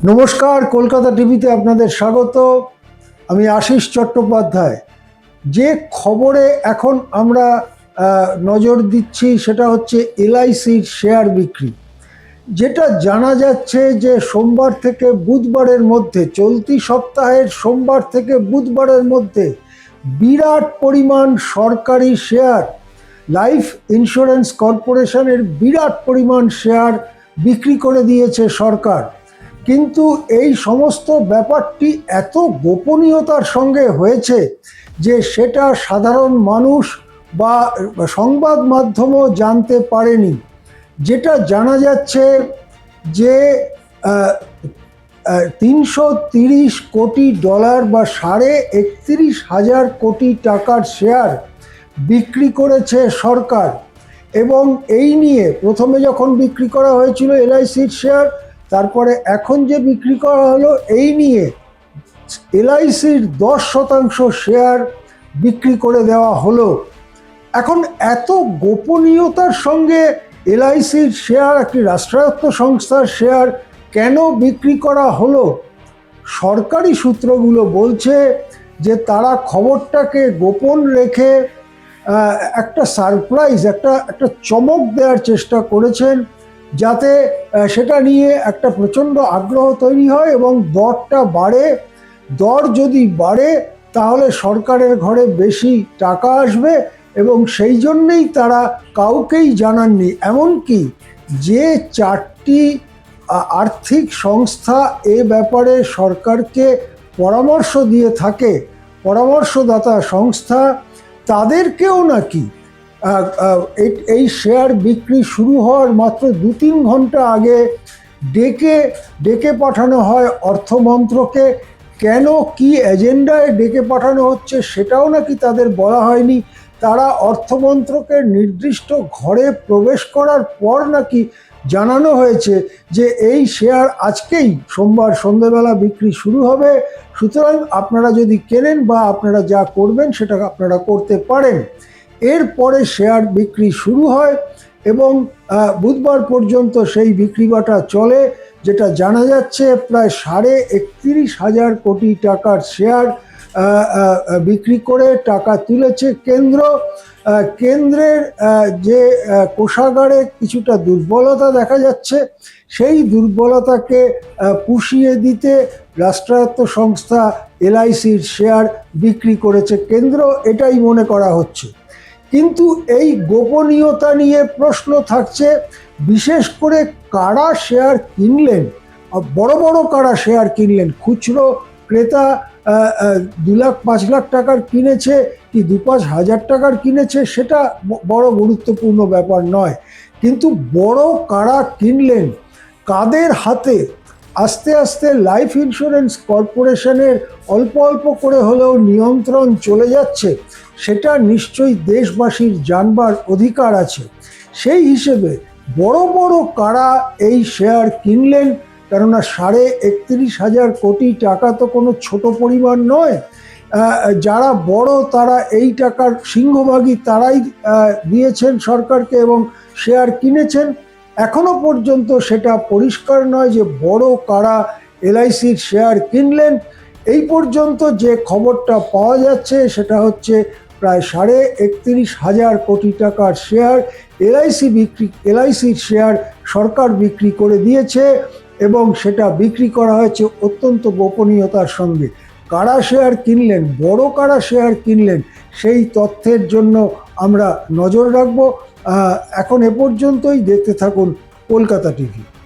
নমস্কার, কলকাতা টিভিতে আপনাদের স্বাগত। আমি আশিস চট্টোপাধ্যায়। যে খবরে এখন আমরা নজর দিচ্ছি সেটা হচ্ছে এলআইসির শেয়ার বিক্রি। যেটা জানা যাচ্ছে যে সোমবার থেকে বুধবারের মধ্যে, চলতি সপ্তাহের সোমবার থেকে বুধবারের মধ্যে বিরাট পরিমাণ সরকারি শেয়ার, লাইফ ইন্স্যুরেন্স কর্পোরেশনের বিরাট পরিমাণ শেয়ার বিক্রি করে দিয়েছে সরকার। কিন্তু এই সমস্ত ব্যাপারটি এত গোপনীয়তার সঙ্গে হয়েছে যে সেটা সাধারণ মানুষ বা সংবাদ মাধ্যমও জানতে পারেনি। যেটা জানা যাচ্ছে যে 330 কোটি ডলার বা $31,000 কোটি টাকার শেয়ার বিক্রি করেছে সরকার। এবং এই নিয়ে প্রথমে যখন বিক্রি করা হয়েছিল এলআইসির শেয়ার, তারপরে এখন যে বিক্রি করা হলো, এই নিয়ে এলআইসির 10% শেয়ার বিক্রি করে দেওয়া হলো। এখন এত গোপনীয়তার সঙ্গে এলআইসির শেয়ার, একটি রাষ্ট্রায়ত্ত সংস্থার শেয়ার কেন বিক্রি করা হলো? সরকারি সূত্রগুলো বলছে যে তারা খবরটাকে গোপন রেখে একটা সারপ্রাইজ, একটা চমক দেওয়ার চেষ্টা করেছেন, যাতে সেটা নিয়ে একটা প্রচণ্ড আগ্রহ তৈরি হয় এবং দরটা বাড়ে। দর যদি বাড়ে তাহলে সরকারের ঘরে বেশি টাকা আসবে এবং সেই জন্যেই তারা কাউকেই জানাননি। এমনকি যে 4টি আর্থিক সংস্থা এ ব্যাপারে সরকারকে পরামর্শ দিয়ে থাকে, পরামর্শদাতা সংস্থা, তাদেরকেও নাকি এই শেয়ার বিক্রি শুরু হওয়ার মাত্র 2-3 ঘন্টা আগে ডেকে পাঠানো হয় অর্থমন্ত্রকে। কেন, কি এজেন্ডায় ডেকে পাঠানো হচ্ছে সেটাও নাকি তাদের বলা হয়নি। তারা অর্থমন্ত্রকের নির্দিষ্ট ঘরে প্রবেশ করার পর নাকি জানানো হয়েছে যে এই শেয়ার আজকেই সোমবার সন্ধ্যেবেলা বিক্রি শুরু হবে, সুতরাং আপনারা যদি কেনেন বা আপনারা যা করবেন সেটা আপনারা করতে পারেন। এরপরে শেয়ার বিক্রি শুরু হয় এবং বুধবার পর্যন্ত সেই বিক্রিবাটা চলে। যেটা জানা যাচ্ছে প্রায় $31,000 কোটি টাকার শেয়ার বিক্রি করে টাকা তুলেছে কেন্দ্র। কেন্দ্রের যে কোষাগারে কিছুটা দুর্বলতা দেখা যাচ্ছে, সেই দুর্বলতাকে পুষিয়ে দিতে রাষ্ট্রায়ত্ত সংস্থা এলআইসির শেয়ার বিক্রি করেছে কেন্দ্র, এটাই মনে করা হচ্ছে। কিন্তু এই গোপনীয়তা নিয়ে প্রশ্ন থাকছে, বিশেষ করে কারা শেয়ার কিনলেন, বড় বড় কারা শেয়ার কিনলেন। খুচরো ক্রেতা 2 লাখ 5 লাখ টাকার কিনেছে কি 2-5 হাজার টাকার কিনেছে, সেটা বড় গুরুত্বপূর্ণ ব্যাপার নয়। কিন্তু বড় কারা কিনলেন, কাদের হাতে আস্তে আস্তে লাইফ ইন্স্যুরেন্স কর্পোরেশনের অল্প অল্প করে হলেও নিয়ন্ত্রণ চলে যাচ্ছে, সেটা নিশ্চয়ই দেশবাসীর জানবার অধিকার আছে। সেই হিসেবে বড় বড় কারা এই শেয়ার কিনলেন, কেননা $31,000 কোটি টাকা তো কোনো ছোট পরিমাণ নয়। যারা বড় তারা এই টাকার সিংহভাগই তারাই দিয়েছেন সরকারকে এবং শেয়ার কিনেছেন। এখনো পর্যন্ত সেটা পরিষ্কার নয় যে বড় কারা এলআইসির শেয়ার কিনলেন। এই পর্যন্ত যে খবরটা পাওয়া যাচ্ছে সেটা হচ্ছে প্রায় $31,000 কোটি টাকার শেয়ার এলআইসির শেয়ার সরকার বিক্রি করে দিয়েছে এবং সেটা বিক্রি করা হয়েছে অত্যন্ত গোপনীয়তার সঙ্গে। কারা শেয়ার কিনলেন, বড় কারা শেয়ার কিনলেন, সেই তথ্যের জন্য আমরা নজর রাখব। এখন এ পর্যন্তই। দেখতে থাকুন কলকাতা টিভি।